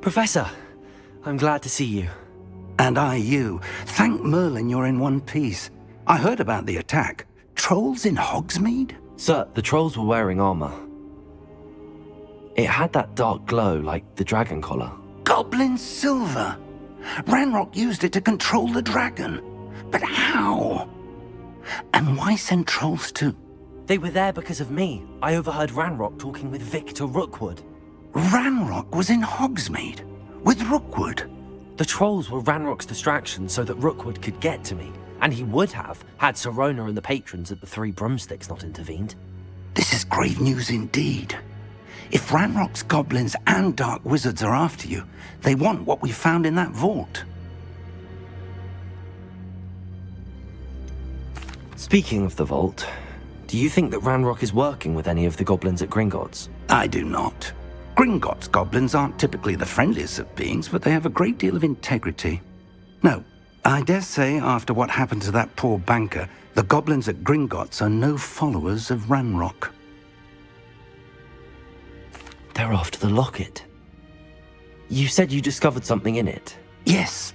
Professor, I'm glad to see you. And I you. Thank Merlin you're in one piece. I heard about the attack. Trolls in Hogsmeade? Sir, the trolls were wearing armor. It had that dark glow like the dragon collar. Goblin silver! Ranrock used it to control the dragon. But how? And why send trolls to... They were there because of me. I overheard Ranrock talking with Victor Rookwood. Ranrock was in Hogsmeade? With Rookwood? The trolls were Ranrock's distraction so that Rookwood could get to me. And he would have, had Sirona and the patrons at the Three Broomsticks not intervened. This is grave news indeed. If Ranrock's goblins and dark wizards are after you, they want what we found in that vault. Speaking of the vault, do you think that Ranrock is working with any of the goblins at Gringotts? I do not. Gringotts goblins aren't typically the friendliest of beings, but they have a great deal of integrity. No, I dare say after what happened to that poor banker, the goblins at Gringotts are no followers of Ranrock. They're after the locket. You said you discovered something in it. Yes.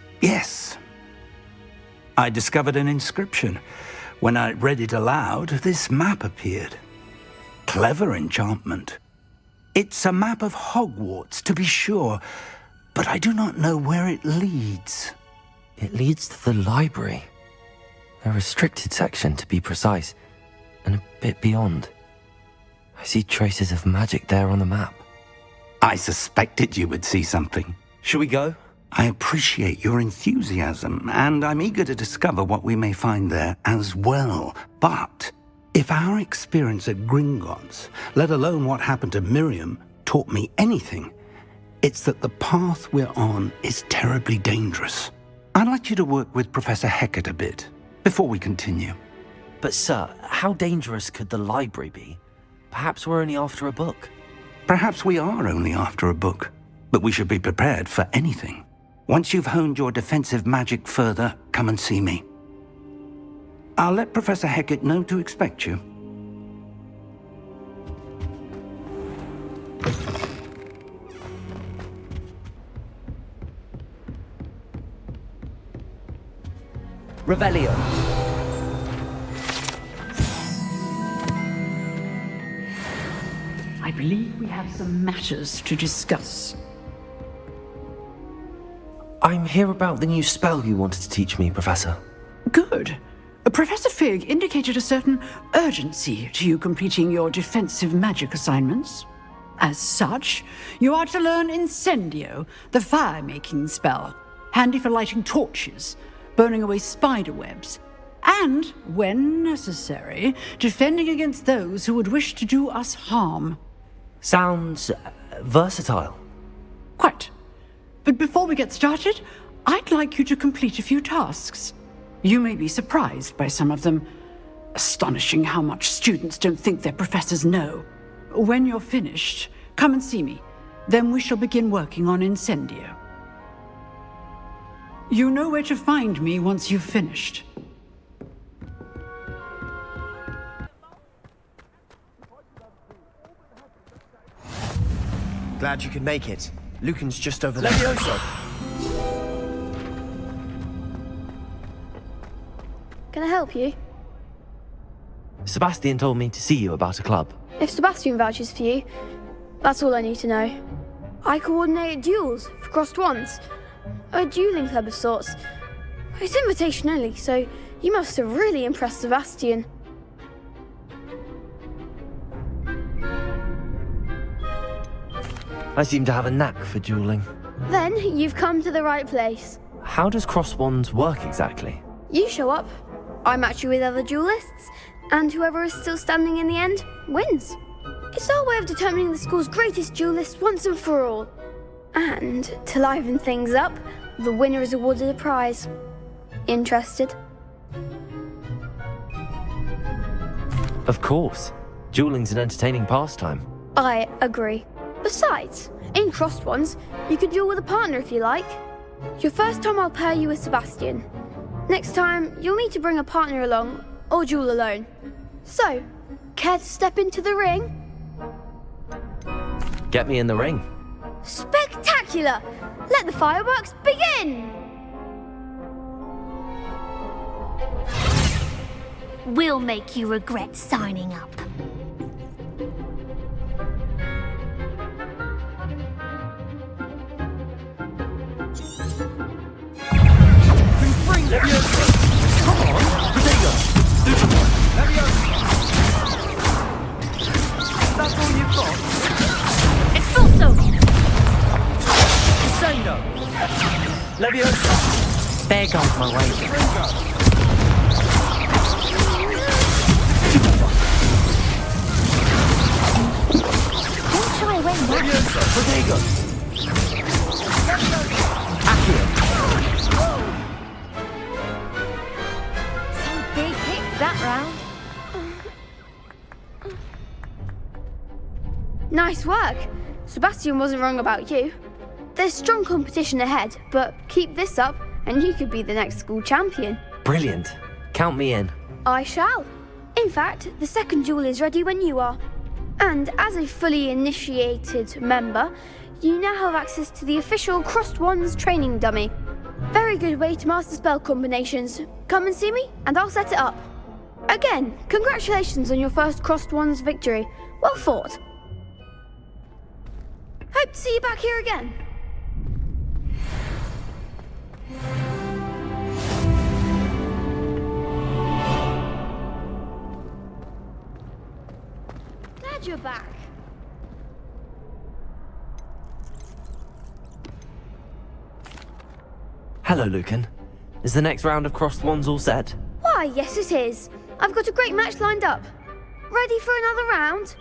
I discovered an inscription. When I read it aloud, this map appeared. Clever enchantment. It's a map of Hogwarts, to be sure, but I do not know where it leads. It leads to the library. A restricted section, to be precise, and a bit beyond. I see traces of magic there on the map. I suspected you would see something. Shall we go? I appreciate your enthusiasm, and I'm eager to discover what we may find there as well. But if our experience at Gringotts, let alone what happened to Miriam, taught me anything, it's that the path we're on is terribly dangerous. I'd like you to work with Professor Hecat a bit, before we continue. But sir, how dangerous could the library be? Perhaps we're only after a book. Perhaps we are only after a book, but we should be prepared for anything. Once you've honed your defensive magic further, come and see me. I'll let Professor Hecat know to expect you. Revelio. I believe we have some matters to discuss. I'm here about the new spell you wanted to teach me, Professor. Good. Professor Fig indicated a certain urgency to you completing your defensive magic assignments. As such, you are to learn Incendio, the fire-making spell, handy for lighting torches, burning away spider webs, and, when necessary, defending against those who would wish to do us harm. Sounds versatile. Quite. But before we get started, I'd like you to complete a few tasks. You may be surprised by some of them. Astonishing how much students don't think their professors know. When you're finished, come and see me. Then we shall begin working on Incendio. You know where to find me once you've finished. Glad you could make it. Lucan's just over there. Levioso! Can I help you? Sebastian told me to see you about a club. If Sebastian vouches for you, that's all I need to know. I coordinate duels for crossed wands. A dueling club of sorts. It's invitation only, so you must have really impressed Sebastian. I seem to have a knack for dueling. Then you've come to the right place. How does cross wands work exactly? You show up, I match you with other duelists, and whoever is still standing in the end wins. It's our way of determining the school's greatest duelist once and for all. And to liven things up, the winner is awarded a prize. Interested? Of course. Dueling's an entertaining pastime. I agree. Besides, in crossed ones, you can duel with a partner if you like. Your first time I'll pair you with Sebastian. Next time, you'll need to bring a partner along, or duel alone. So, care to step into the ring? Get me in the ring. Spectacular! spectacular! Let the fireworks begin! We'll make you regret signing up. Leviosa! Come on! Potato! Super! Leviosa! That's all you've got? Expulso! Sendo! Leviosa! There goes my way. Ringo! Don't shy away now. Leviosa! Potato! Accio! Some big hits that round. Nice work. Sebastian wasn't wrong about you. There's strong competition ahead, but keep this up and you could be the next school champion. Brilliant. Count me in. I shall. In fact, the second duel is ready when you are. And as a fully initiated member, you now have access to the official Crossed Wands training dummy. Very good way to master spell combinations. Come and see me and I'll set it up. Again, congratulations on your first Crossed Wands victory. Well fought. Hope to see you back here again. Glad you're back. Hello, Lucan. Is the next round of Crossed Wands all set? Why, yes it is. I've got a great match lined up. Ready for another round?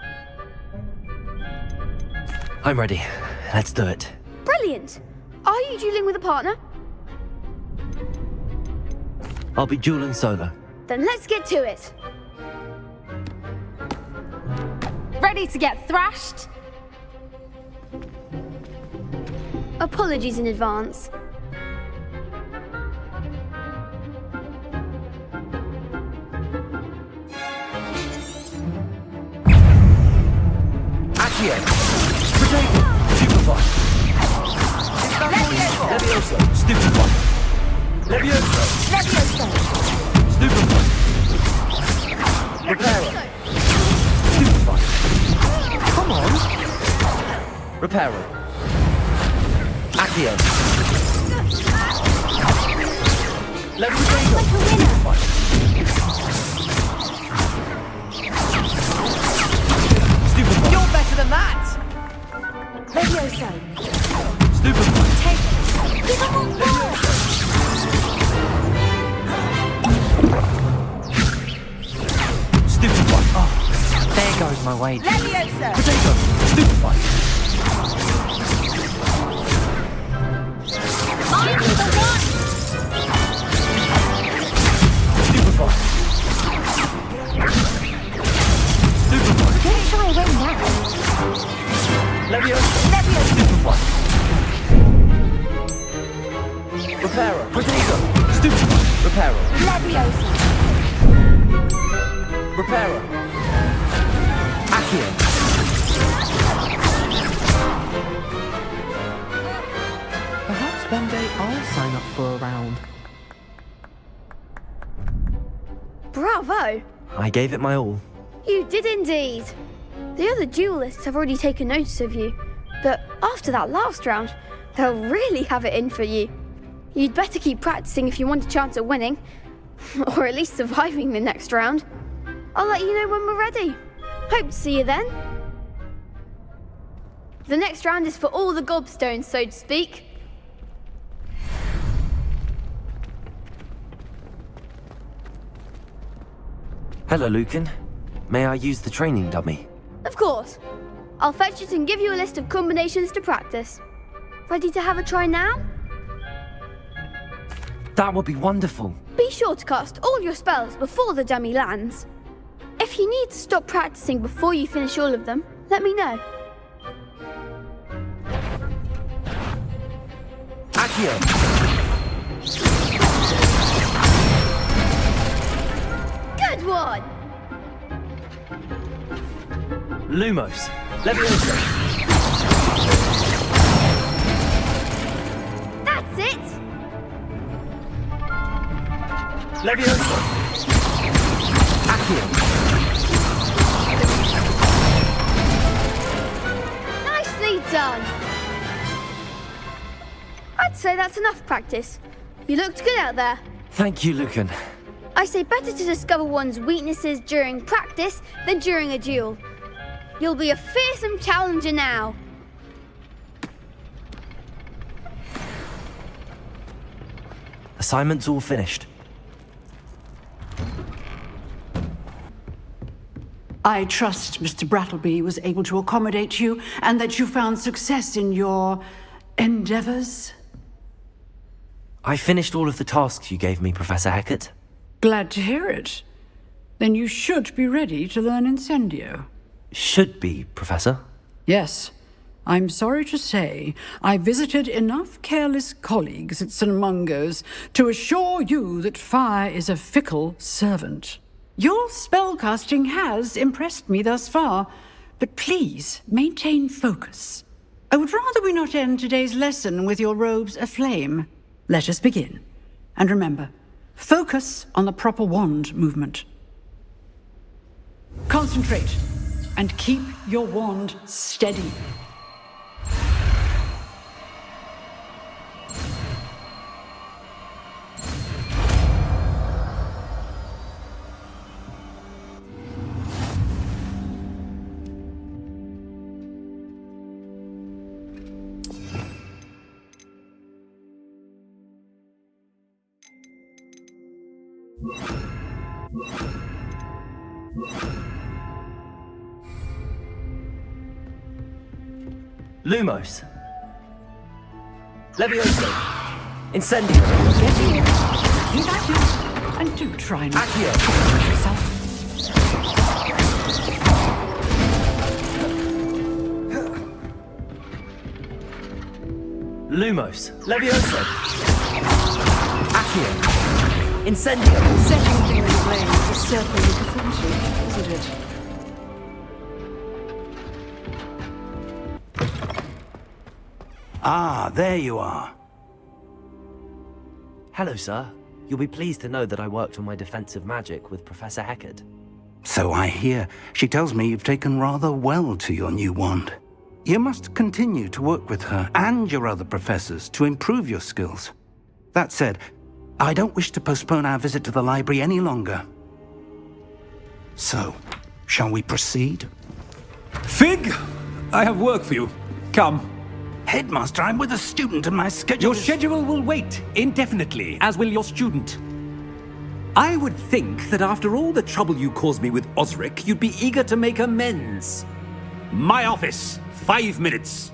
I'm ready. Let's do it. Brilliant. Are you dueling with a partner? I'll be dueling solo. Then let's get to it. Ready to get thrashed? Apologies in advance. Accio! Potato! Superfly! Leviosa! Stupefy! Leviosa! Leviosa! Stupefy! Reparo! Stupefy! Come on! Reparo! Accio! Leviosa! Stupefy! Stupefy! You're better than that! Leviosa! Stupefy! Take it! Give them all four! Stupefy! Oh, There goes my way. Leviosa! potato! Stupefy! I'm the one! Stupefy! Stupefy! Don't shy away now. Leviosa! Leviosa! Stupefy! Reparo! Potato! Stupefy! Reparo! Leviosa! Reparo! Accio! Perhaps one day I'll sign up for a round. Bravo! I gave it my all. You did indeed. The other duelists have already taken notice of you, but after that last round, they'll really have it in for you. You'd better keep practicing if you want a chance at winning, or at least surviving the next round. I'll let you know when we're ready. Hope to see you then. The next round is for all the gobstones, so to speak. Hello, Lucan. May I use the training dummy? Of course. I'll fetch it and give you a list of combinations to practice. Ready to have a try now? That would be wonderful. Be sure to cast all your spells before the dummy lands. If you need to stop practicing before you finish all of them, let me know. Accio! Good one! Lumos! Leviosa! it! Leviosa! Accio! Nicely done! I'd say that's enough practice. You looked good out there. Thank you, Lucan. I say better to discover one's weaknesses during practice than during a duel. You'll be a fearsome challenger now. Assignment's all finished. I trust Mr. Brattleby was able to accommodate you and that you found success in your endeavors. I finished all of the tasks you gave me, Professor Hecat. Glad to hear it. Then you should be ready to learn Incendio. Should be, Professor. Yes. I'm sorry to say, I visited enough careless colleagues at St. Mungo's to assure you that fire is a fickle servant. Your spellcasting has impressed me thus far, but please maintain focus. I would rather we not end today's lesson with your robes aflame. Let us begin. And remember, focus on the proper wand movement. Concentrate and keep your wand steady. Lumos. Leviosa. Incendio. Get in. You got it. And do try not to hurt yourself. Lumos. Leviosa. Accio. Incendio. Setting things ablaze is certainly pathetic, isn't it? Ah, there you are. Hello, sir. You'll be pleased to know that I worked on my defensive magic with Professor Hecat. So I hear. She tells me you've taken rather well to your new wand. You must continue to work with her and your other professors to improve your skills. That said, I don't wish to postpone our visit to the library any longer. So, shall we proceed? Fig, I have work for you. Come. Headmaster, I'm with a student and my schedule Your schedule will wait indefinitely, as will your student. I would think that after all the trouble you caused me with Osric, you'd be eager to make amends. My office, 5 minutes.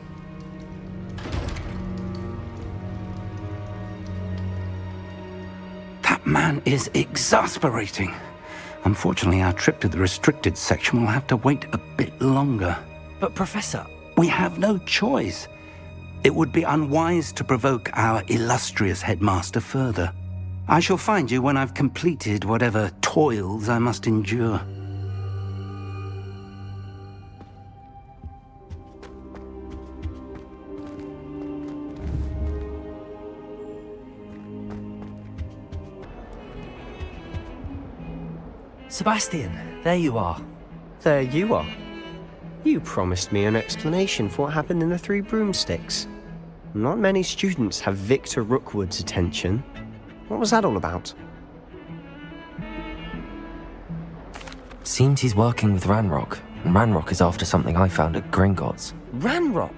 That man is exasperating. Unfortunately, our trip to the restricted section will have to wait a bit longer. But, Professor... We have no choice. It would be unwise to provoke our illustrious headmaster further. I shall find you when I've completed whatever toils I must endure. Sebastian, there you are. There you are. You promised me an explanation for what happened in the Three Broomsticks. Not many students have Victor Rookwood's attention. What was that all about? Seems he's working with Ranrock, and Ranrock is after something I found at Gringotts. Ranrock?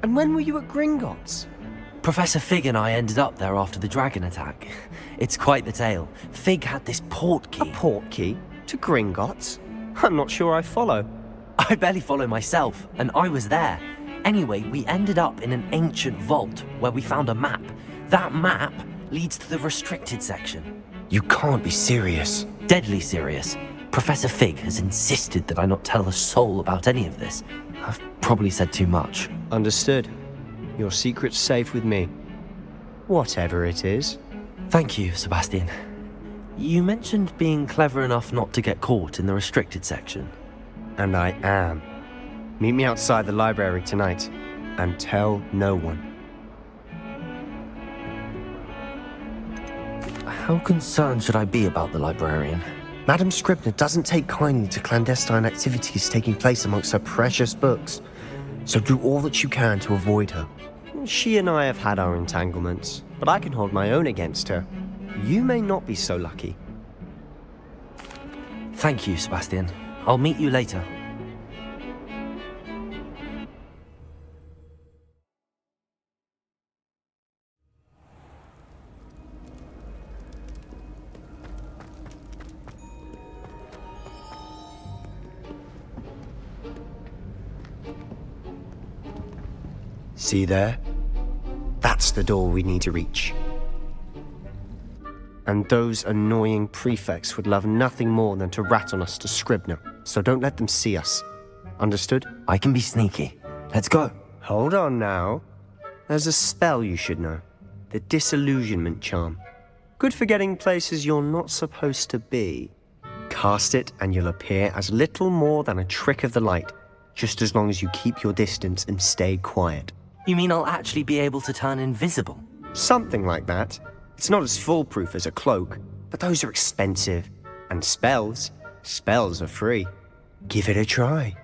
And when were you at Gringotts? Professor Fig and I ended up there after the dragon attack. It's quite the tale. Fig had this port key. A port key? To Gringotts? I'm not sure I follow. I barely follow myself, and I was there. Anyway, we ended up in an ancient vault where we found a map. That map leads to the restricted section. You can't be serious. Deadly serious. Professor Fig has insisted that I not tell a soul about any of this. I've probably said too much. Understood. Your secret's safe with me. Whatever it is. Thank you, Sebastian. You mentioned being clever enough not to get caught in the restricted section. And I am. Meet me outside the library tonight, and tell no one. How concerned should I be about the librarian? Madam Scribner doesn't take kindly to clandestine activities taking place amongst her precious books, so do all that you can to avoid her. She and I have had our entanglements, but I can hold my own against her. You may not be so lucky. Thank you, Sebastian. I'll meet you later. See there? That's the door we need to reach. And those annoying prefects would love nothing more than to rat on us to Scribner, so don't let them see us. Understood? I can be sneaky. Let's go. Hold on now. There's a spell you should know. The Disillusionment Charm. Good for getting places you're not supposed to be. Cast it and you'll appear as little more than a trick of the light, just as long as you keep your distance and stay quiet. You mean I'll actually be able to turn invisible? Something like that. It's not as foolproof as a cloak, but those are expensive. And spells are free. Give it a try.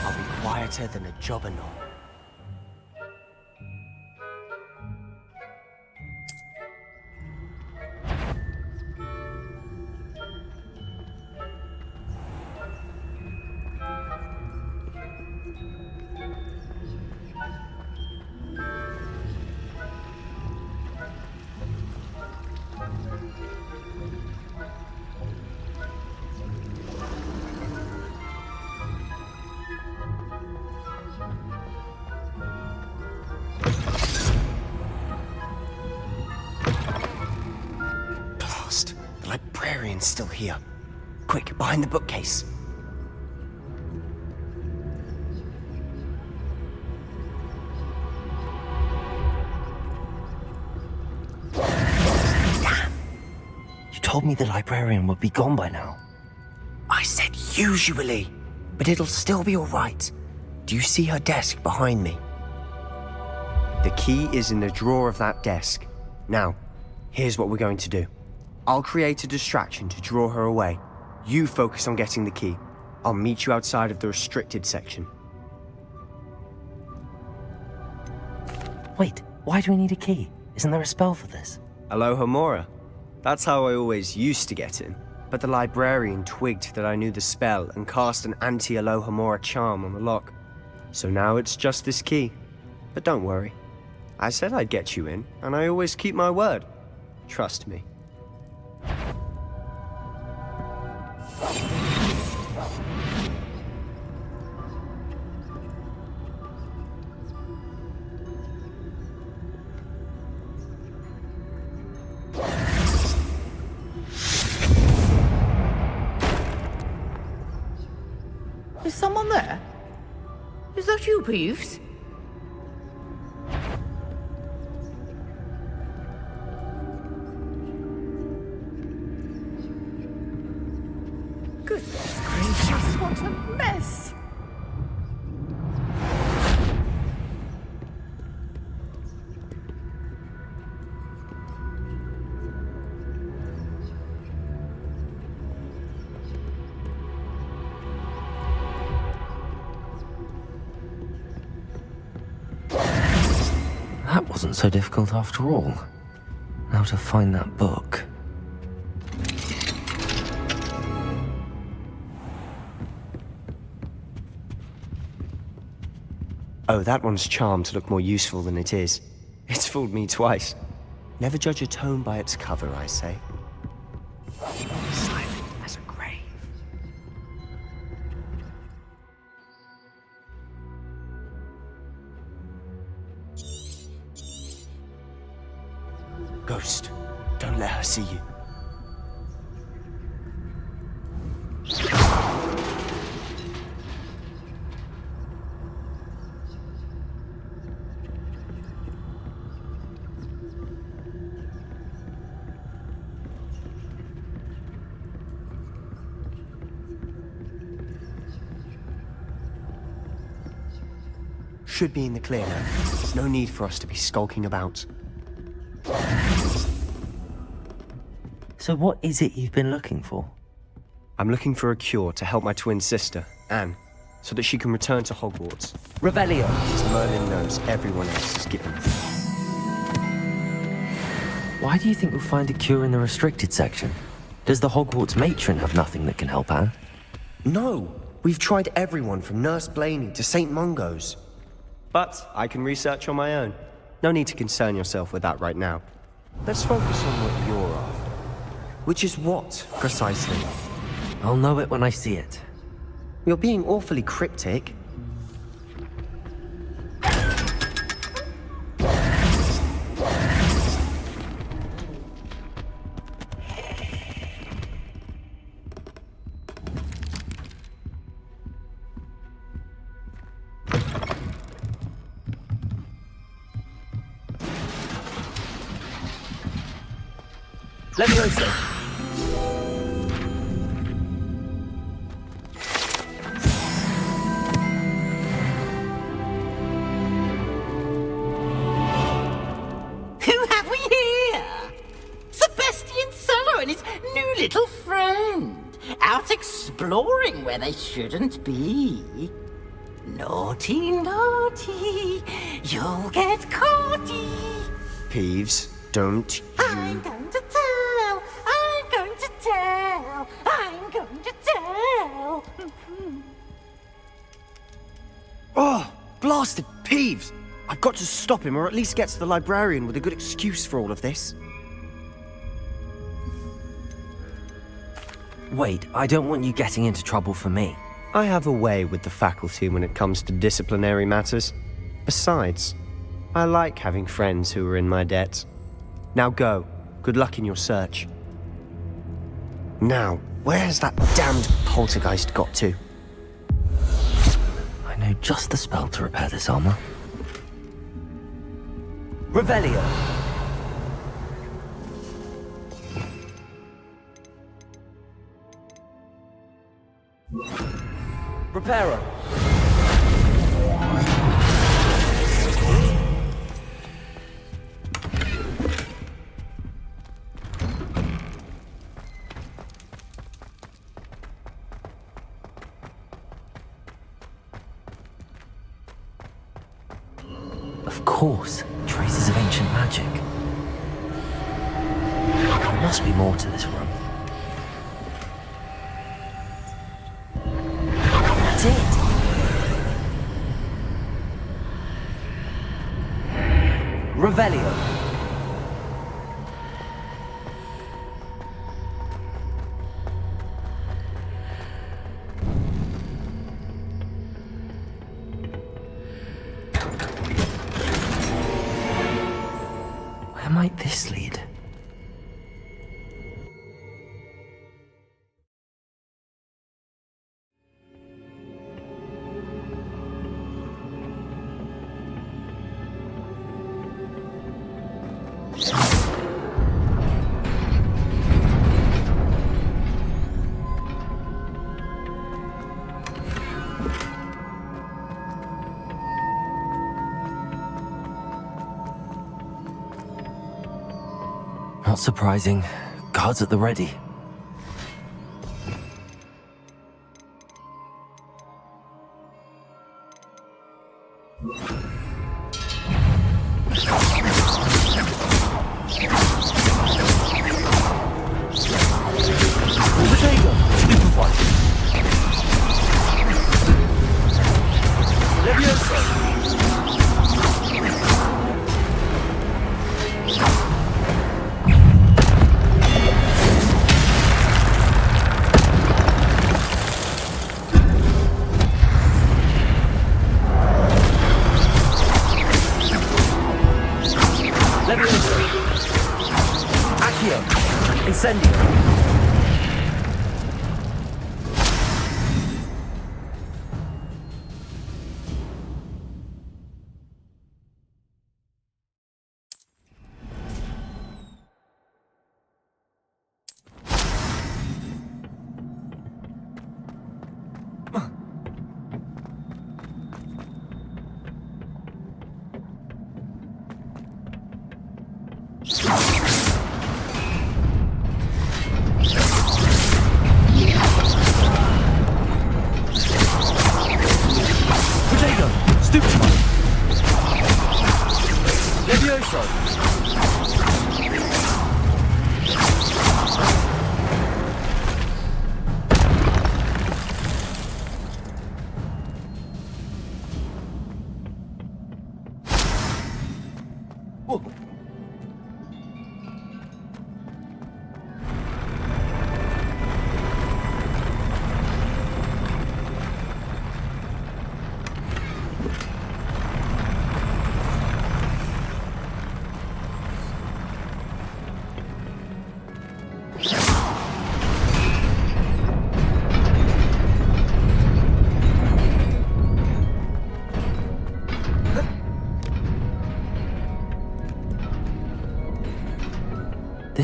I'll be quieter than a jobberknoll. Blast! The librarian's still here. Quick, behind the bookcase. You told me the librarian would be gone by now. I said usually, but it'll still be all right. Do you see her desk behind me? The key is in the drawer of that desk. Now, here's what we're going to do. I'll create a distraction to draw her away. You focus on getting the key. I'll meet you outside of the restricted section. Wait, why do we need a key? Isn't there a spell for this? Alohomora. That's how I always used to get in. But the librarian twigged that I knew the spell and cast an anti-Alohomora charm on the lock. So now it's just this key. But don't worry. I said I'd get you in, and I always keep my word. Trust me. Is someone there? Is that you, Peeves? Goodness gracious, what a mess! That wasn't so difficult after all. Now to find that book. Oh, that one's charmed to look more useful than it is. It's fooled me twice. Never judge a tome by its cover, I say. Silent as a grave. Ghost, Don't let her see you. Should be in the clear now. There's no need for us to be skulking about. So what is it you've been looking for? I'm looking for a cure to help my twin sister, Anne, so that she can return to Hogwarts. Revelio! As Merlin knows everyone else is given. Why do you think we'll find a cure in the restricted section? Does the Hogwarts matron have nothing that can help Anne? No! We've tried everyone from Nurse Blaney to St. Mungo's. But I can research on my own. No need to concern yourself with that right now. Let's focus on what you're after. Which is what, precisely? I'll know it when I see it. You're being awfully cryptic. Leviosa! Who have we here? Sebastian Solo and his new little friend. Out exploring where they shouldn't be. Naughty, naughty. You'll get caughty. Peeves, don't you... I'm going to tell. I'm going to tell. I'm going to tell. Oh, blasted Peeves! I've got to stop him, or at least get to the librarian with a good excuse for all of this. Wait, I don't want you getting into trouble for me. I have a way with the faculty when it comes to disciplinary matters. Besides, I like having friends who are in my debt. Now go. Good luck in your search. Now, where has that damned poltergeist got to? I know just the spell to repair this armor. Revelio! Reparo! Of course, traces of ancient magic. There must be more to this room. That's it! Revelio! Where might this lead? Not surprising. Guards at the ready.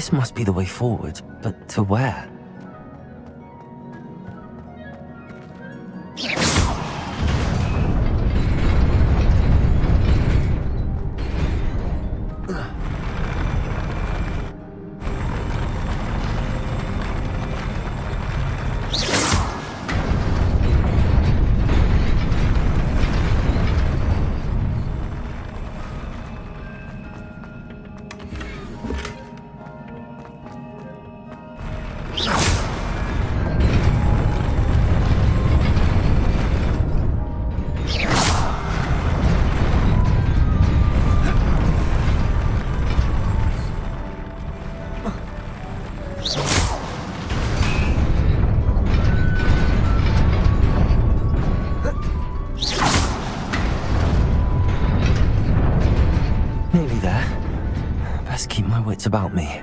This must be the way forward, but to where? Nearly there. Best keep my wits about me.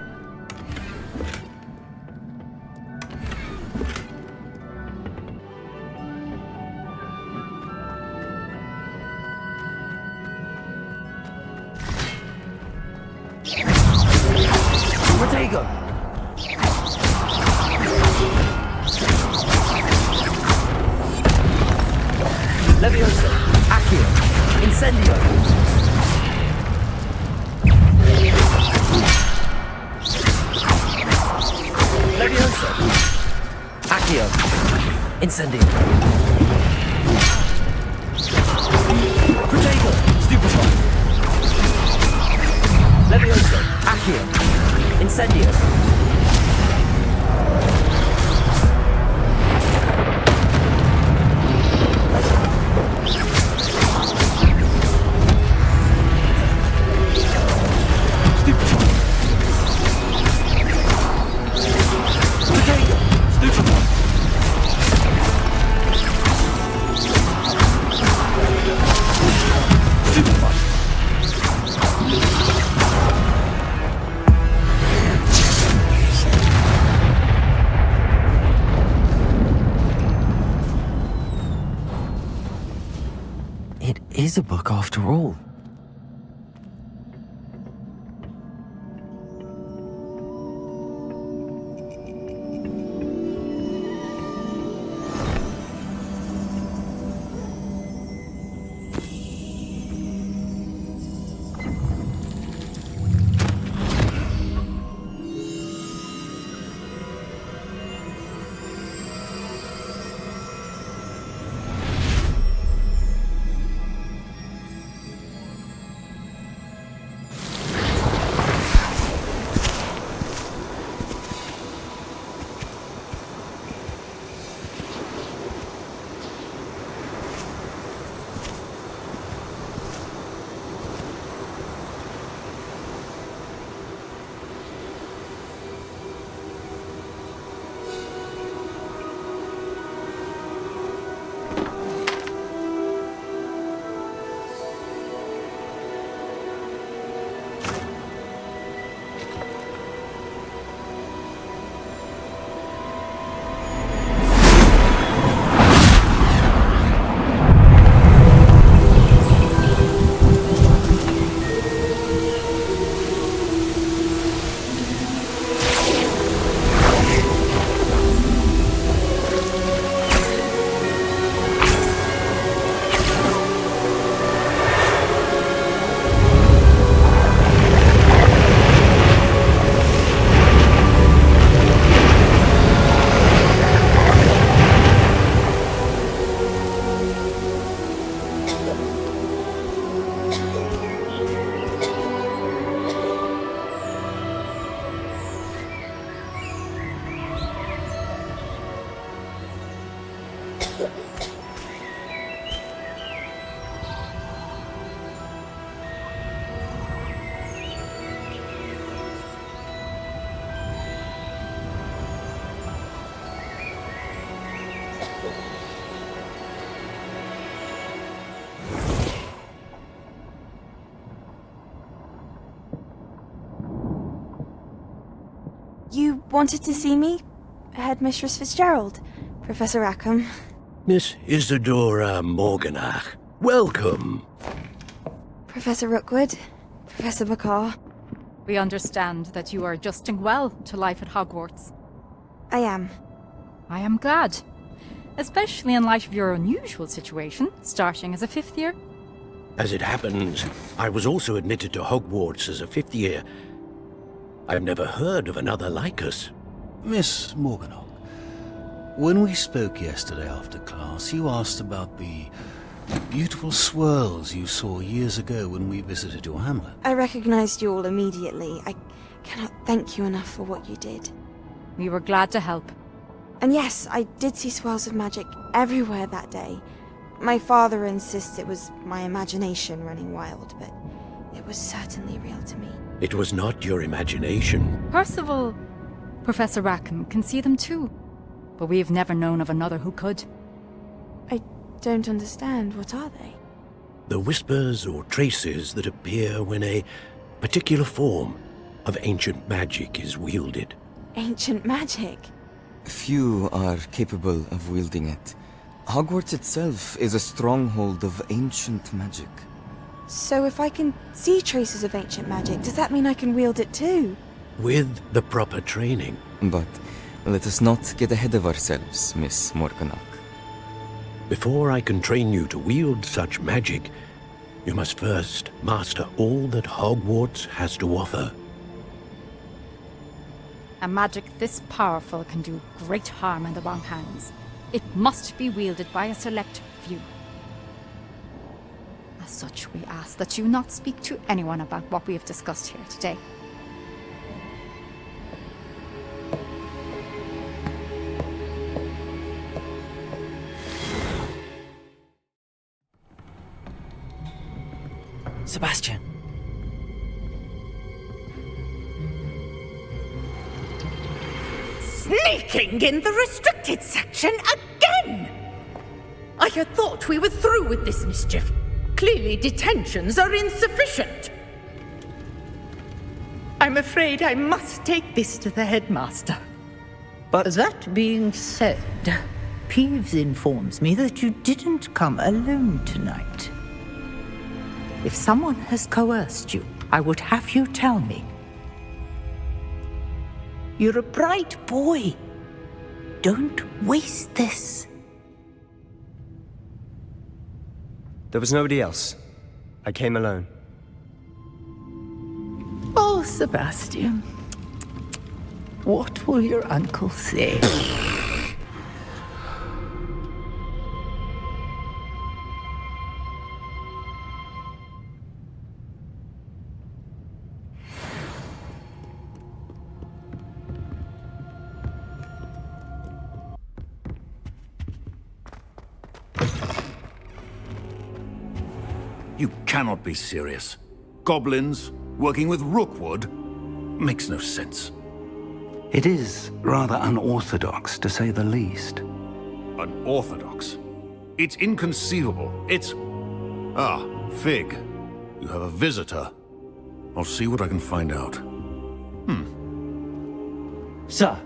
Protego! Leviosa! Accio! Incendio! Leviosa! Accio! Incendio! Protego! Stupefy! Leviosa! Accio! Incendio! It is a book after all. You wanted to see me? Headmistress Fitzgerald, Professor Rackham. Miss Isadora Morganach, welcome. Professor Rookwood, Professor Bakar. We understand that you are adjusting well to life at Hogwarts. I am. I am glad. Especially in light of your unusual situation, starting as a 5th year. As it happens, I was also admitted to Hogwarts as a 5th year. I've never heard of another like us. Miss Morganach, when we spoke yesterday after class, you asked about the beautiful swirls you saw years ago when we visited your hamlet. I recognized you all immediately. I cannot thank you enough for what you did. We were glad to help. And yes, I did see swirls of magic everywhere that day. My father insists it was my imagination running wild, but it was certainly real to me. It was not your imagination. Percival, Professor Rackham can see them too. But we've never known of another who could. I don't understand. What are they? The whispers or traces that appear when a particular form of ancient magic is wielded. Ancient magic? Few are capable of wielding it. Hogwarts itself is a stronghold of ancient magic. So if I can see traces of ancient magic, does that mean I can wield it too? With the proper training. But let us not get ahead of ourselves, Miss Morganach. Before I can train you to wield such magic, you must first master all that Hogwarts has to offer. A magic this powerful can do great harm in the wrong hands. It must be wielded by a select few. As such, we ask that you not speak to anyone about what we have discussed here today. Sebastian. Sneaking in the restricted section again! I had thought we were through with this mischief. Clearly detentions are insufficient. I'm afraid I must take this to the headmaster. But that being said, Peeves informs me that you didn't come alone tonight. If someone has coerced you, I would have you tell me. You're a bright boy. Don't waste this. There was nobody else. I came alone. Oh, Sebastian. What will your uncle say? You cannot be serious. Goblins working with Rookwood makes no sense. It is rather unorthodox, to say the least. Unorthodox? It's inconceivable. It's... Ah, Fig. You have a visitor. I'll see what I can find out. Sir,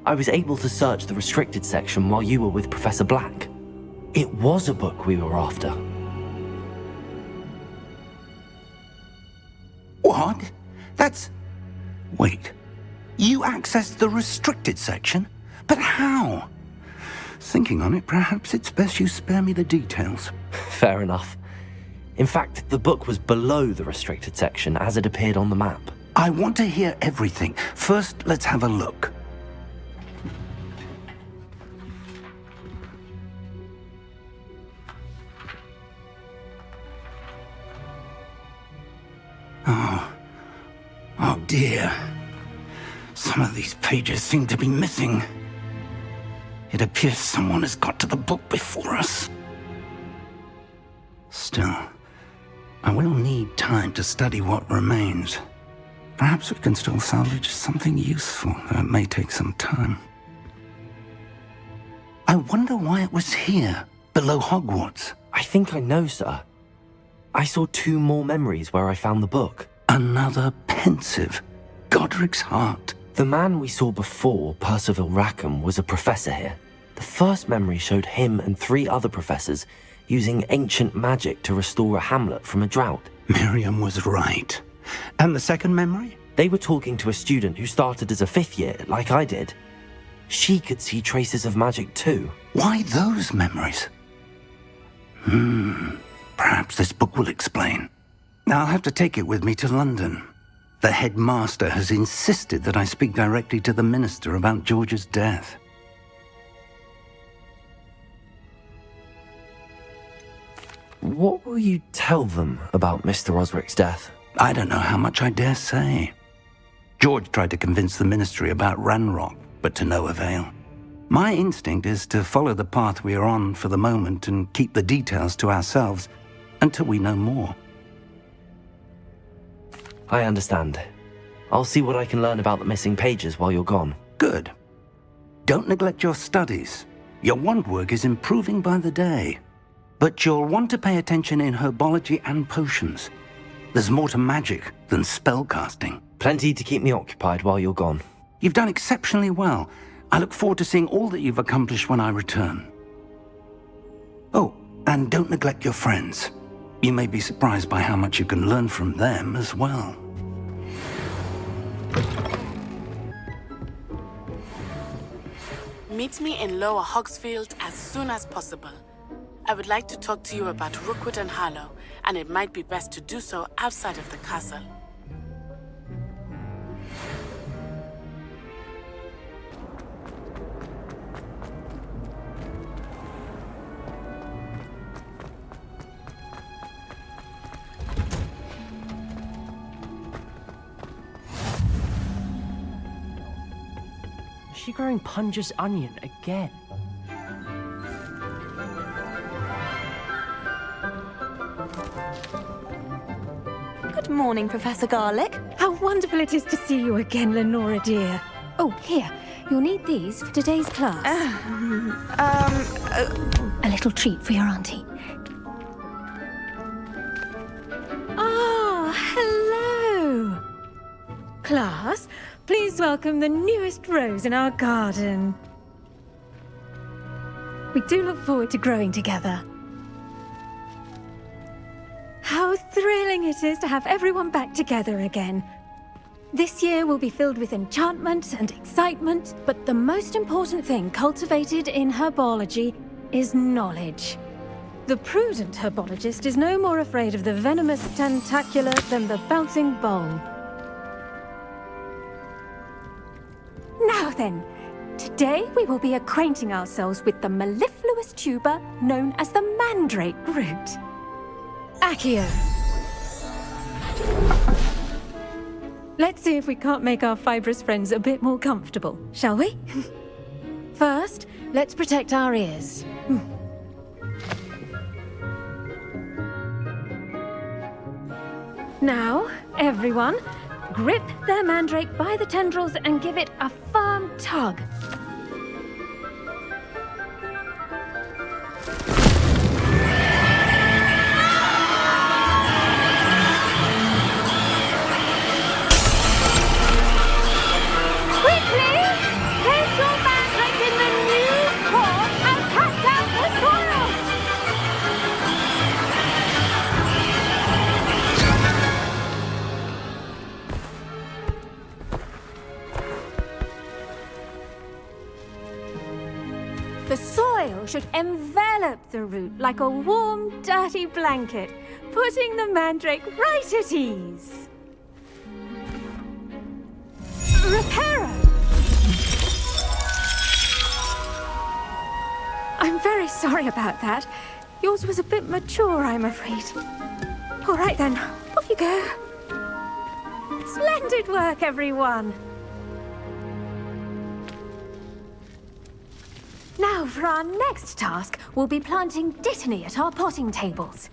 I was able to search the restricted section while you were with Professor Black. It was a book we were after. What? That's... Wait. You accessed the restricted section? But how? Thinking on it, perhaps it's best you spare me the details. Fair enough. In fact, the book was below the restricted section as it appeared on the map. I want to hear everything. First, let's have a look. Oh dear. Some of these pages seem to be missing. It appears someone has got to the book before us. Still, I will need time to study what remains. Perhaps we can still salvage something useful, though it may take some time. I wonder why it was here, below Hogwarts. I think I know, sir. I saw 2 more memories where I found the book. Another pensive. Godric's heart. The man we saw before, Percival Rackham, was a professor here. The first memory showed him and 3 other professors using ancient magic to restore a hamlet from a drought. Miriam was right. And the second memory? They were talking to a student who started as a 5th year, like I did. She could see traces of magic too. Why those memories? Perhaps this book will explain. Now I'll have to take it with me to London. The headmaster has insisted that I speak directly to the minister about George's death. What will you tell them about Mr. Osric's death? I don't know how much I dare say. George tried to convince the ministry about Ranrock, but to no avail. My instinct is to follow the path we are on for the moment and keep the details to ourselves until we know more. I understand. I'll see what I can learn about the missing pages while you're gone. Good. Don't neglect your studies. Your wand work is improving by the day. But you'll want to pay attention in herbology and potions. There's more to magic than spellcasting. Plenty to keep me occupied while you're gone. You've done exceptionally well. I look forward to seeing all that you've accomplished when I return. Oh, and don't neglect your friends. You may be surprised by how much you can learn from them as well. Meet me in Lower Hogsfield as soon as possible. I would like to talk to you about Rookwood and Harlow, and it might be best to do so outside of the castle. Is she growing Punja's onion again? Good morning, Professor Garlick. How wonderful it is to see you again, Lenora dear. Oh, here. You'll need these for today's class. A little treat for your auntie. Ah, hello. Class, please welcome the newest rose in our garden. We do look forward to growing together. How thrilling it is to have everyone back together again. This year will be filled with enchantment and excitement, but the most important thing cultivated in herbology is knowledge. The prudent herbologist is no more afraid of the venomous tentacula than the bouncing bulb. Now then, today we will be acquainting ourselves with the mellifluous tuber known as the mandrake root. Accio. Let's see if we can't make our fibrous friends a bit more comfortable, shall we? First, let's protect our ears. Now, everyone, grip their mandrake by the tendrils and give it a firm tug. The soil should envelop the root like a warm, dirty blanket, putting the mandrake right at ease. Reparo! I'm very sorry about that. Yours was a bit mature, I'm afraid. All right then, off you go. Splendid work, everyone. Now, for our next task, we'll be planting dittany at our potting tables.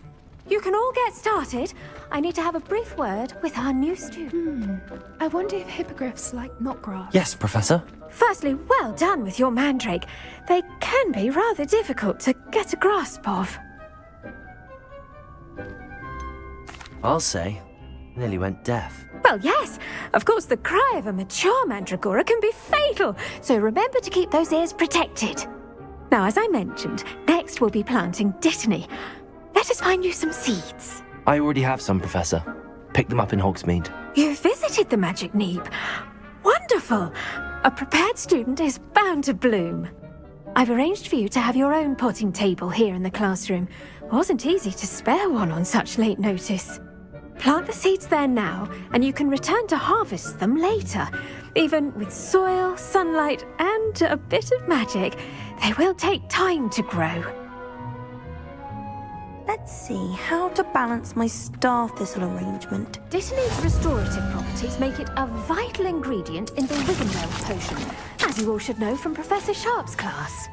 You can all get started. I need to have a brief word with our new student. I wonder if hippogriffs like knotgrass. Yes, Professor. Firstly, well done with your mandrake. They can be rather difficult to get a grasp of. I'll say, nearly went deaf. Well, yes. Of course, the cry of a mature mandragora can be fatal, so remember to keep those ears protected. Now, as I mentioned, next we'll be planting dittany. Let us find you some seeds. I already have some, Professor. Pick them up in Hogsmeade. You visited the Magic Neep. Wonderful! A prepared student is bound to bloom. I've arranged for you to have your own potting table here in the classroom. Wasn't easy to spare one on such late notice. Plant the seeds there now, and you can return to harvest them later. Even with soil, sunlight, and a bit of magic, they will take time to grow. Let's see how to balance my star thistle arrangement. Dittany's restorative properties make it a vital ingredient in the Wiggenweld potion, as you all should know from Professor Sharp's class.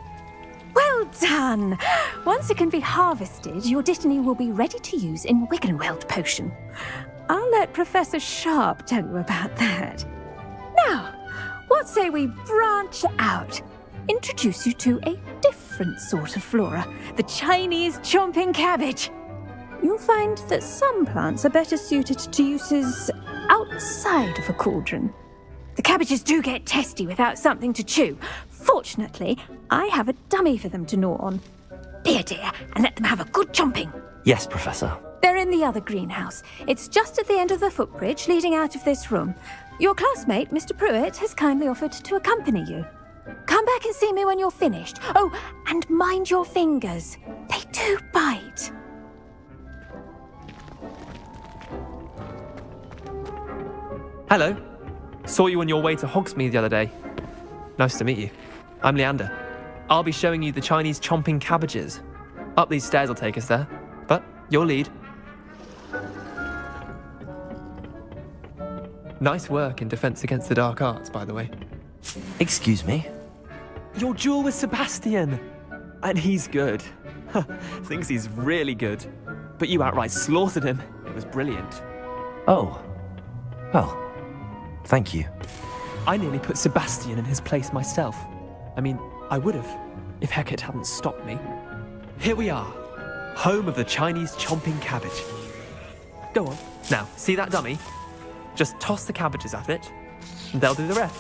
Well done! Once it can be harvested, your Dittany will be ready to use in Wiggenweld potion. I'll let Professor Sharp tell you about that. Now, what say we branch out? Introduce you to a different sort of flora, the Chinese chomping cabbage. You'll find that some plants are better suited to uses outside of a cauldron. The cabbages do get testy without something to chew. Fortunately, I have a dummy for them to gnaw on. Be a dear and let them have a good chomping. Yes, Professor. They're in the other greenhouse. It's just at the end of the footbridge leading out of this room. Your classmate, Mr. Pruitt, has kindly offered to accompany you. Come back and see me when you're finished. Oh, and mind your fingers. They do bite. Hello. Saw you on your way to Hogsmeade the other day. Nice to meet you. I'm Leander. I'll be showing you the Chinese chomping cabbages. Up these stairs will take us there, but your lead. Nice work in Defense Against the Dark Arts, by the way. Excuse me? Your duel with Sebastian! And he's good. Thinks he's really good. But you outright slaughtered him. It was brilliant. Oh. Well, thank you. I nearly put Sebastian in his place myself. I mean, I would have, if Hecate hadn't stopped me. Here we are, home of the Chinese chomping cabbage. Go on. Now, see that dummy? Just toss the cabbages at it, and they'll do the rest.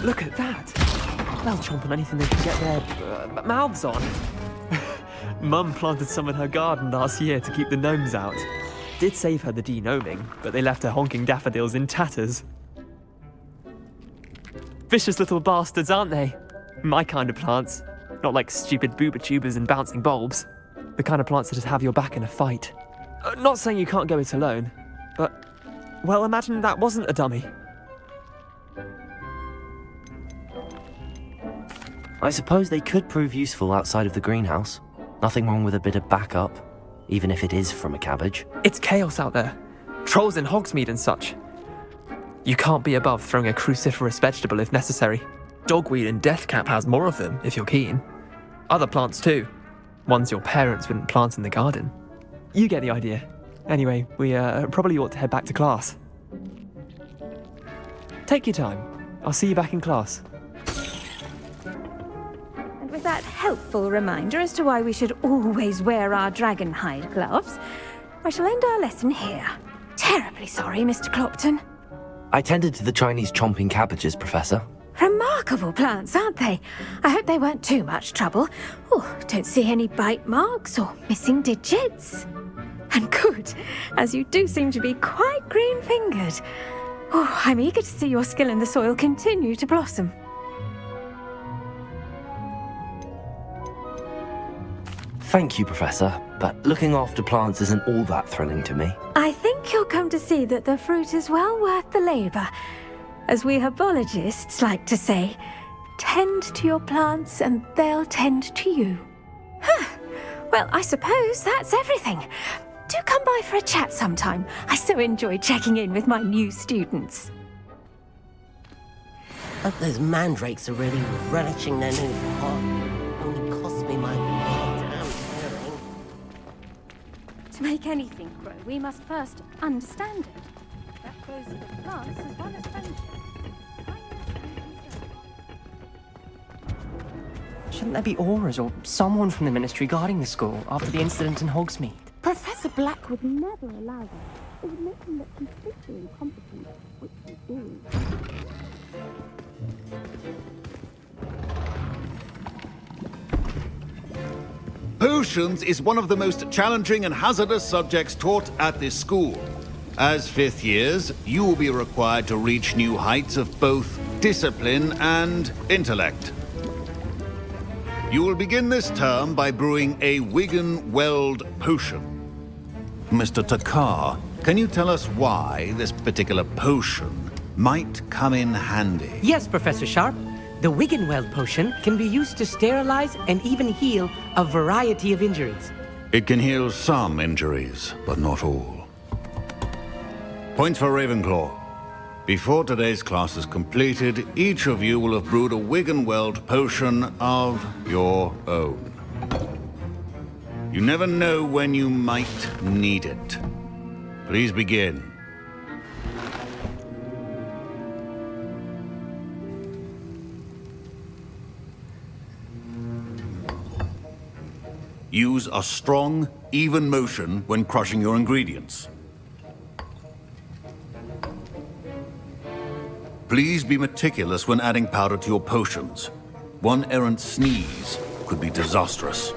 Look at that! They'll chomp on anything they can get their mouths on. Mum planted some in her garden last year to keep the gnomes out. Did save her the de-gnoming, but they left her honking daffodils in tatters. Vicious little bastards, aren't they? My kind of plants. Not like stupid booba tubers and bouncing bulbs. The kind of plants that just have your back in a fight. Not saying you can't go it alone, but, well, imagine that wasn't a dummy. I suppose they could prove useful outside of the greenhouse. Nothing wrong with a bit of backup, even if it is from a cabbage. It's chaos out there. Trolls in Hogsmeade and such. You can't be above throwing a cruciferous vegetable if necessary. Dogweed and deathcap has more of them, if you're keen. Other plants too. Ones your parents wouldn't plant in the garden. You get the idea. Anyway, we probably ought to head back to class. Take your time. I'll see you back in class. With that helpful reminder as to why we should always wear our dragon hide gloves, I shall end our lesson here. Terribly sorry, Mr. Clopton. I tended to the Chinese chomping cabbages, Professor. Remarkable plants, aren't they? I hope they weren't too much trouble. Oh, don't see any bite marks or missing digits. And good, as you do seem to be quite green-fingered. Oh, I'm eager to see your skill in the soil continue to blossom. Thank you, Professor, but looking after plants isn't all that thrilling to me. I think you'll come to see that the fruit is well worth the labour. As we herbologists like to say, tend to your plants and they'll tend to you. Well, I suppose that's everything. Do come by for a chat sometime. I so enjoy checking in with my new students. Hope those mandrakes are really relishing their new pot. Only cost me my damn hearing. To make anything grow, we must first understand it. That grows in the plants as well as friendship. Shouldn't there be auras or someone from the Ministry guarding the school after the incident in Hogsmeade? Professor Black would never allow that. It would make him look completely incompetent, which he is. Potions is one of the most challenging and hazardous subjects taught at this school. As fifth years, you will be required to reach new heights of both discipline and intellect. You will begin this term by brewing a Wiggenweld potion. Mr. Takar, can you tell us why this particular potion might come in handy? Yes, Professor Sharp. The Wiggenweld potion can be used to sterilize and even heal a variety of injuries. It can heal some injuries, but not all. Points for Ravenclaw. Before today's class is completed, each of you will have brewed a Wiggenweld potion of your own. You never know when you might need it. Please begin. Use a strong, even motion when crushing your ingredients. Please be meticulous when adding powder to your potions. One errant sneeze could be disastrous.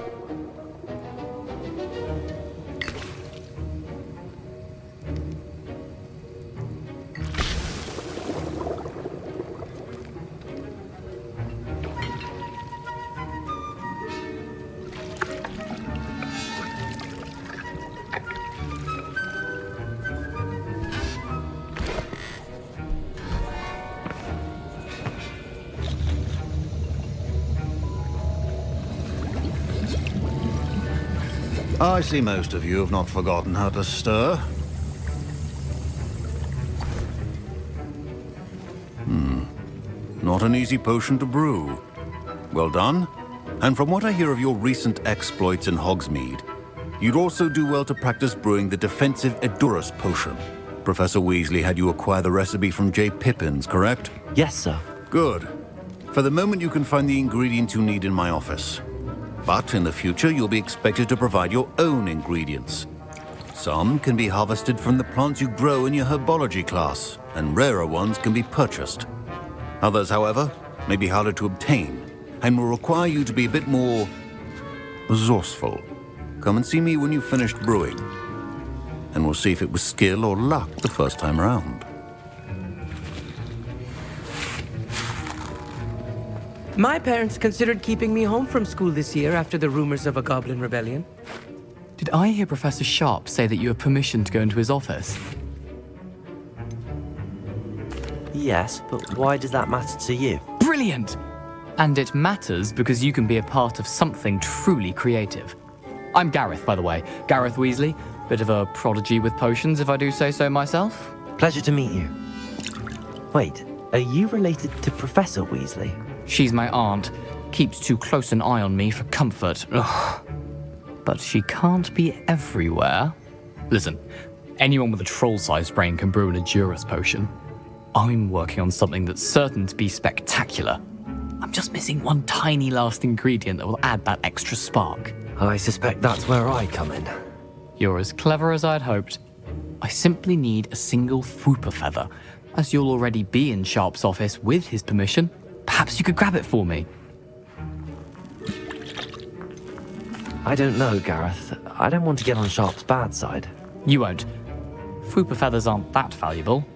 I see most of you have not forgotten how to stir. Not an easy potion to brew. Well done. And from what I hear of your recent exploits in Hogsmeade, you'd also do well to practice brewing the defensive Edurus potion. Professor Weasley had you acquire the recipe from J. Pippins, correct? Yes, sir. Good. For the moment, you can find the ingredients you need in my office. But in the future, you'll be expected to provide your own ingredients. Some can be harvested from the plants you grow in your herbology class, and rarer ones can be purchased. Others, however, may be harder to obtain, and will require you to be a bit more resourceful. Come and see me when you've finished brewing, and we'll see if it was skill or luck the first time around. My parents considered keeping me home from school this year after the rumors of a goblin rebellion. Did I hear Professor Sharp say that you have permission to go into his office? Yes, but why does that matter to you? Brilliant! And it matters because you can be a part of something truly creative. I'm Gareth, by the way. Gareth Weasley. Bit of a prodigy with potions, if I do say so myself. Pleasure to meet you. Wait, are you related to Professor Weasley? She's my aunt. Keeps too close an eye on me for comfort. Ugh. But she can't be everywhere. Listen, anyone with a troll-sized brain can brew an Edurus potion. I'm working on something that's certain to be spectacular. I'm just missing one tiny last ingredient that will add that extra spark. I suspect that's where I come in. You're as clever as I'd hoped. I simply need a single Fwooper feather. As you'll already be in Sharp's office with his permission, perhaps you could grab it for me. I don't know, Gareth. I don't want to get on Sharp's bad side. You won't. Fwooper feathers aren't that valuable.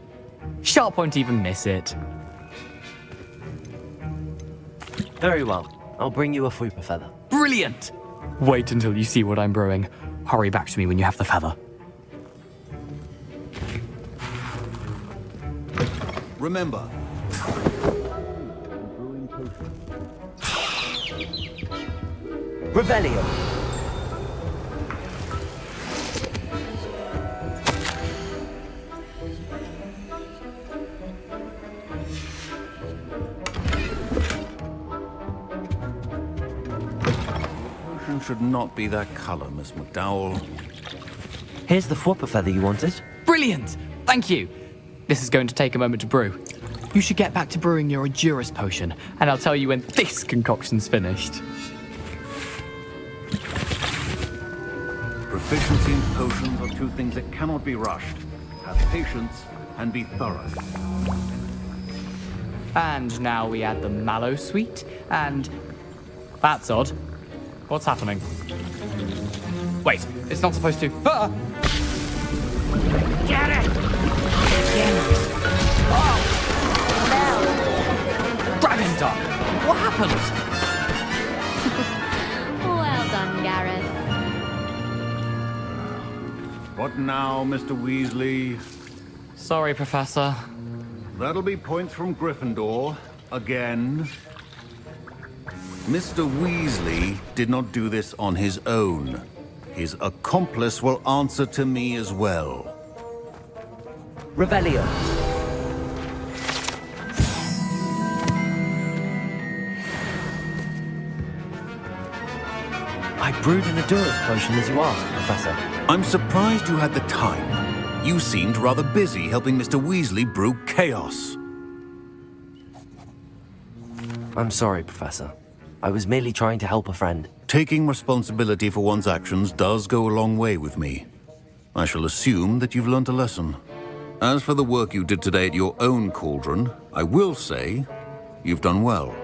Sharp won't even miss it. Very well. I'll bring you a Fwooper feather. Brilliant! Wait until you see what I'm brewing. Hurry back to me when you have the feather. Remember. Revelio. Potion should not be that color, Miss McDowell. Here's the Fwooper feather you wanted. Brilliant! Thank you. This is going to take a moment to brew. You should get back to brewing your Edurus potion, and I'll tell you when this concoction's finished. Proficiency and potions are two things that cannot be rushed. Have patience and be thorough. And now we add the mallow sweet, and... That's odd. What's happening? Wait, it's not supposed to... Ah! Get it! Oh! Dragon Duck! What happened? Well done, Gareth. What now, Mr. Weasley? Sorry, Professor. That'll be points from Gryffindor. Again. Mr. Weasley did not do this on his own. His accomplice will answer to me as well. Revelio. I brewed an endurance potion as you asked, Professor. I'm surprised you had the time. You seemed rather busy helping Mr. Weasley brew chaos. I'm sorry, Professor. I was merely trying to help a friend. Taking responsibility for one's actions does go a long way with me. I shall assume that you've learnt a lesson. As for the work you did today at your own cauldron, I will say you've done well.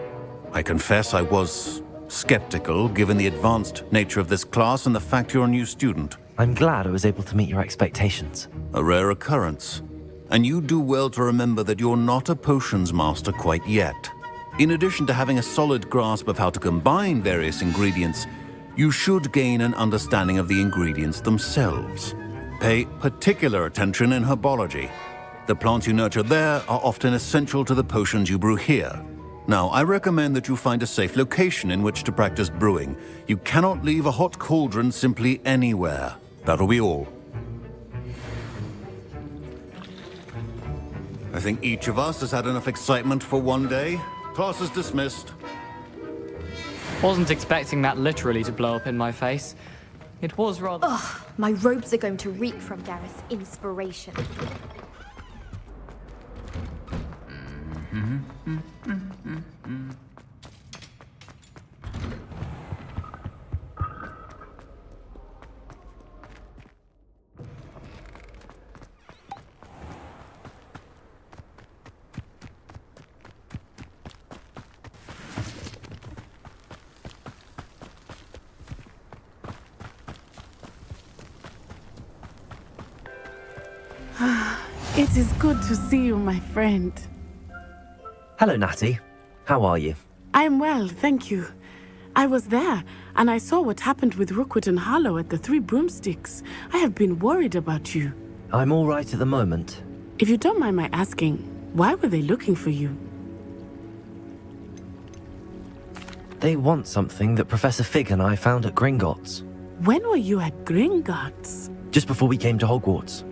I confess I was skeptical, given the advanced nature of this class and the fact you're a new student. I'm glad I was able to meet your expectations. A rare occurrence. And you do well to remember that you're not a potions master quite yet. In addition to having a solid grasp of how to combine various ingredients, you should gain an understanding of the ingredients themselves. Pay particular attention in herbology. The plants you nurture there are often essential to the potions you brew here. Now, I recommend that you find a safe location in which to practice brewing. You cannot leave a hot cauldron simply anywhere. That'll be all. I think each of us has had enough excitement for one day. Class is dismissed. Wasn't expecting that literally to blow up in my face. It was rather... Ugh, my robes are going to reek from Gareth's inspiration. It is good to see you, my friend. Hello, Natty. How are you? I'm well, thank you. I was there, and I saw what happened with Rookwood and Harlow at the Three Broomsticks. I have been worried about you. I'm all right at the moment. If you don't mind my asking, why were they looking for you? They want something that Professor Fig and I found at Gringotts. When were you at Gringotts? Just before we came to Hogwarts.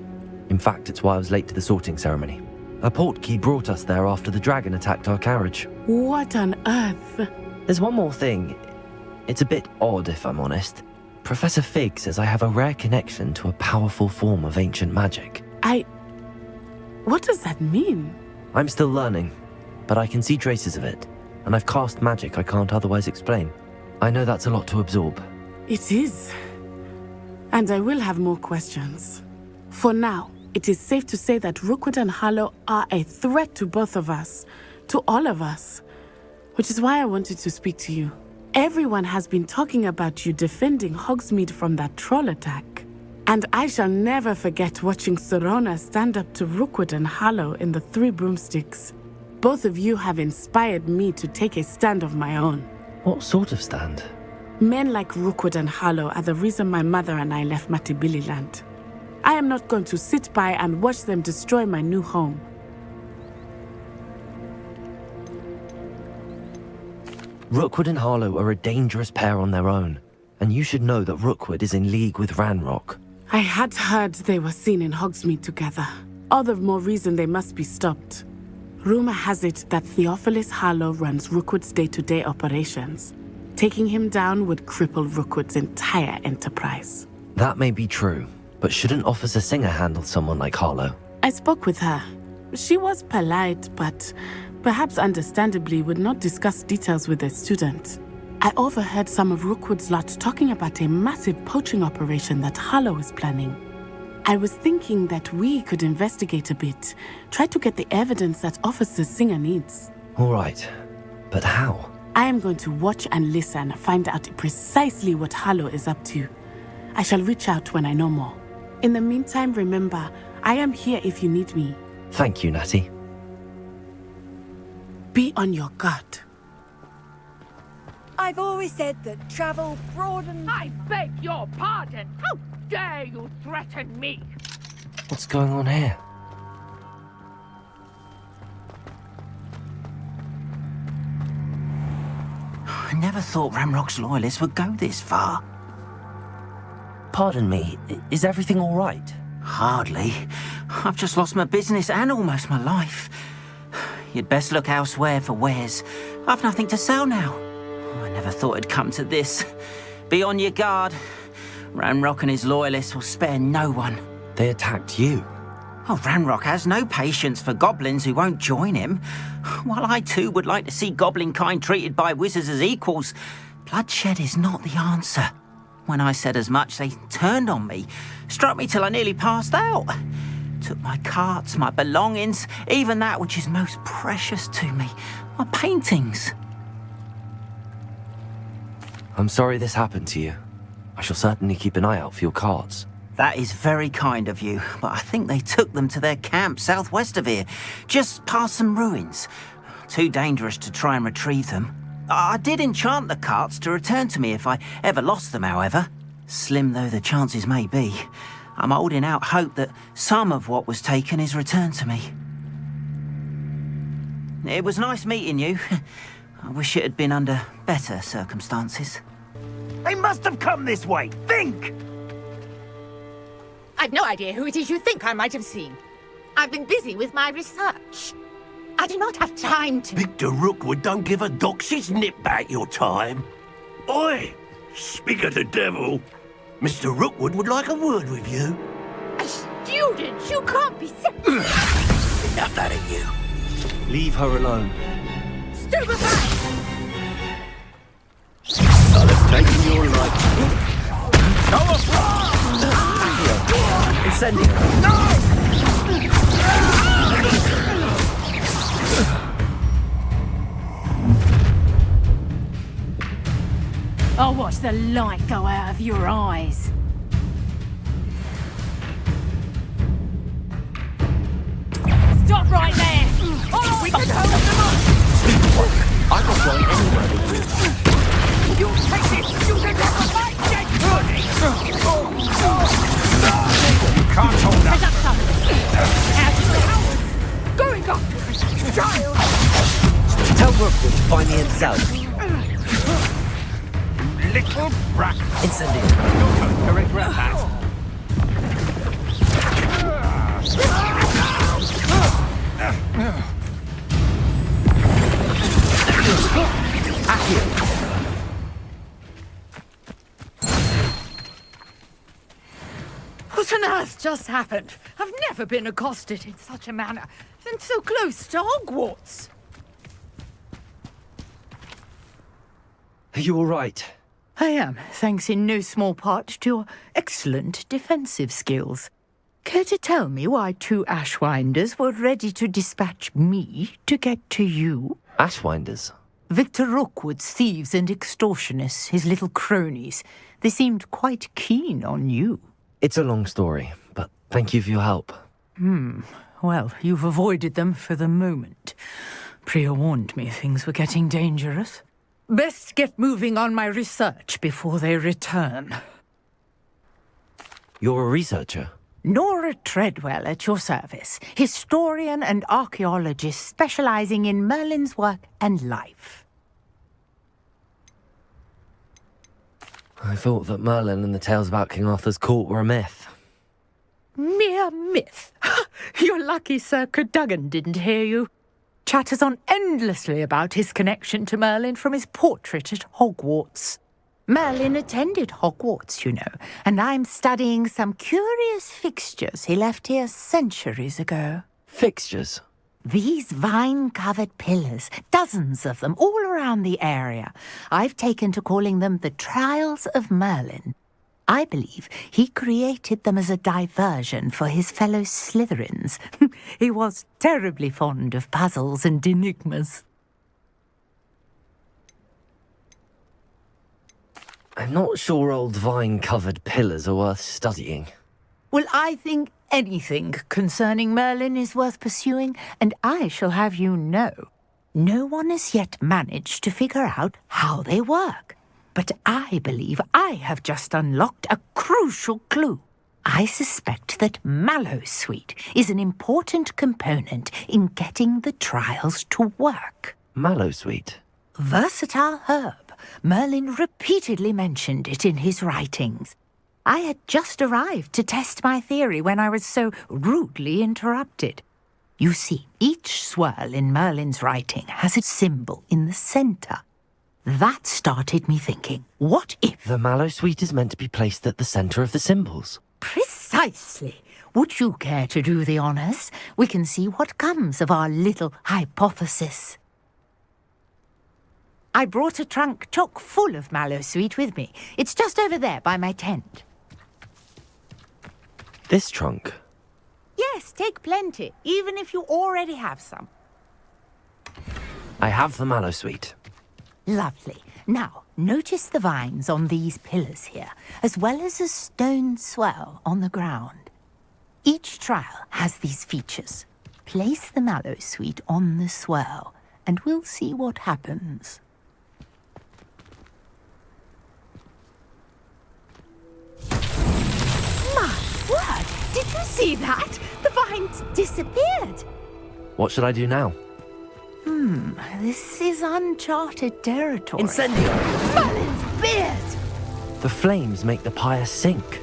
In fact, it's why I was late to the sorting ceremony. A portkey brought us there after the dragon attacked our carriage. What on earth? There's one more thing. It's a bit odd, if I'm honest. Professor Fig says I have a rare connection to a powerful form of ancient magic. What does that mean? I'm still learning, but I can see traces of it, and I've cast magic I can't otherwise explain. I know that's a lot to absorb. It is. And I will have more questions. For now, it is safe to say that Rookwood and Harlow are a threat to both of us, to all of us, which is why I wanted to speak to you. Everyone has been talking about you defending Hogsmeade from that troll attack. And I shall never forget watching Serona stand up to Rookwood and Harlow in the Three Broomsticks. Both of you have inspired me to take a stand of my own. What sort of stand? Men like Rookwood and Harlow are the reason my mother and I left Matibililand. I am not going to sit by and watch them destroy my new home. Rookwood and Harlow are a dangerous pair on their own, and you should know that Rookwood is in league with Ranrock. I had heard they were seen in Hogsmeade together. All the more reason they must be stopped. Rumor has it that Theophilus Harlow runs Rookwood's day-to-day operations. Taking him down would cripple Rookwood's entire enterprise. That may be true, but shouldn't Officer Singer handle someone like Harlow? I spoke with her. She was polite, but perhaps understandably would not discuss details with a student. I overheard some of Rookwood's lot talking about a massive poaching operation that Harlow is planning. I was thinking that we could investigate a bit. Try to get the evidence that Officer Singer needs. All right, but how? I am going to watch and listen, find out precisely what Harlow is up to. I shall reach out when I know more. In the meantime, remember, I am here if you need me. Thank you, Natty. Be on your guard. I've always said that travel broadens... I beg your pardon! How dare you threaten me? What's going on here? I never thought Ramrock's loyalists would go this far. Pardon me, is everything all right? Hardly. I've just lost my business and almost my life. You'd best look elsewhere for wares. I've nothing to sell now. I never thought it'd come to this. Be on your guard. Ramrock and his loyalists will spare no one. They attacked you? Oh, Ramrock has no patience for goblins who won't join him. While I too would like to see goblin kind treated by wizards as equals, bloodshed is not the answer. When I said as much, they turned on me, struck me till I nearly passed out. Took my carts, my belongings, even that which is most precious to me, my paintings. I'm sorry this happened to you. I shall certainly keep an eye out for your cards. That is very kind of you, but I think they took them to their camp southwest of here, just past some ruins. Too dangerous to try and retrieve them. I did enchant the carts to return to me if I ever lost them, however. Slim though the chances may be, I'm holding out hope that some of what was taken is returned to me. It was nice meeting you. I wish it had been under better circumstances. They must have come this way! Think! I've no idea who it is you think I might have seen. I've been busy with my research. I do not have time to... Victor Rookwood don't give a doxy's nip back your time. Oi! Speak of the devil. Mr. Rookwood would like a word with you. A student? You can't be... Enough out of you. Leave her alone. Stupefy! I'll have taken your life. Come on! Incendio! No! I'll watch the light go out of your eyes. Stop right there! Oh, we can hold them up! I'm not going anywhere with you. You take this! You can have a fight, dead body! You can't hold Head up. up, son! Out of the house! Going up! Child! Tell Rookwood to find me himself. Little brat! Incendio! You don't regret that. What on earth just happened? I've never been accosted in such a manner, and so close to Hogwarts. Are you all right? I am, thanks in no small part to your excellent defensive skills. Care to tell me why two Ashwinders were ready to dispatch me to get to you? Ashwinders? Victor Rookwood's thieves and extortionists, his little cronies. They seemed quite keen on you. It's a long story, but thank you for your help. Well, you've avoided them for the moment. Priya warned me things were getting dangerous. Best get moving on my research before they return. You're a researcher? Nora Treadwell at your service, historian and archaeologist specializing in Merlin's work and life. I thought that Merlin and the tales about King Arthur's court were a myth. Mere myth. You're lucky Sir Cadogan didn't hear you. Chatters on endlessly about his connection to Merlin from his portrait at Hogwarts. Merlin attended Hogwarts, you know, and I'm studying some curious fixtures he left here centuries ago. Fixtures? These vine-covered pillars, dozens of them, all around the area. I've taken to calling them the Trials of Merlin. I believe he created them as a diversion for his fellow Slytherins. He was terribly fond of puzzles and enigmas. I'm not sure old vine-covered pillars are worth studying. Well, I think anything concerning Merlin is worth pursuing, and I shall have you know, no one has yet managed to figure out how they work. But I believe I have just unlocked a crucial clue. I suspect that Mallowsweet is an important component in getting the trials to work. Mallowsweet? Versatile herb. Merlin repeatedly mentioned it in his writings. I had just arrived to test my theory when I was so rudely interrupted. You see, each swirl in Merlin's writing has a symbol in the centre. That started me thinking, what if... The Mallowsweet is meant to be placed at the centre of the symbols. Precisely. Would you care to do the honours? We can see what comes of our little hypothesis. I brought a trunk chock full of Mallowsweet with me. It's just over there by my tent. This trunk? Yes, take plenty, even if you already have some. I have the Mallowsweet. Lovely. Now, notice the vines on these pillars here, as well as a stone swell on the ground. Each trial has these features. Place the Mallowsweet on the swell, and we'll see what happens. My word! Did you see that? The vines disappeared. What should I do now? This is uncharted territory. Incendio! Merlin's beard! The flames make the pyre sink.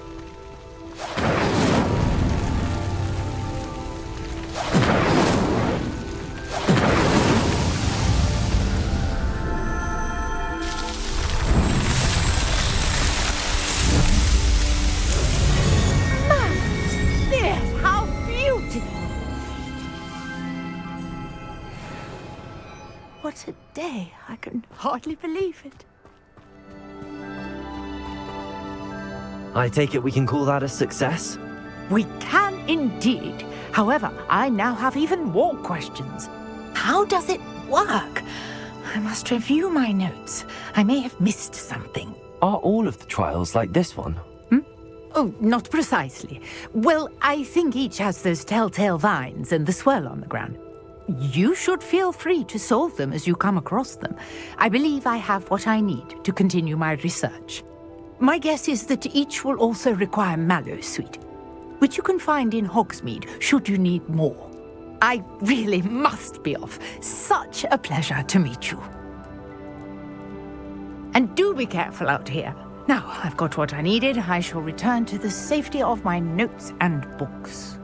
There, how beautiful! What a day. I can hardly believe it. I take it we can call that a success? We can indeed. However, I now have even more questions. How does it work? I must review my notes. I may have missed something. Are all of the trials like this one? Oh, not precisely. Well, I think each has those telltale vines and the swirl on the ground. You should feel free to solve them as you come across them. I believe I have what I need to continue my research. My guess is that each will also require Mallowsweet, which you can find in Hogsmeade should you need more. I really must be off. Such a pleasure to meet you. And do be careful out here. Now I've got what I needed, I shall return to the safety of my notes and books.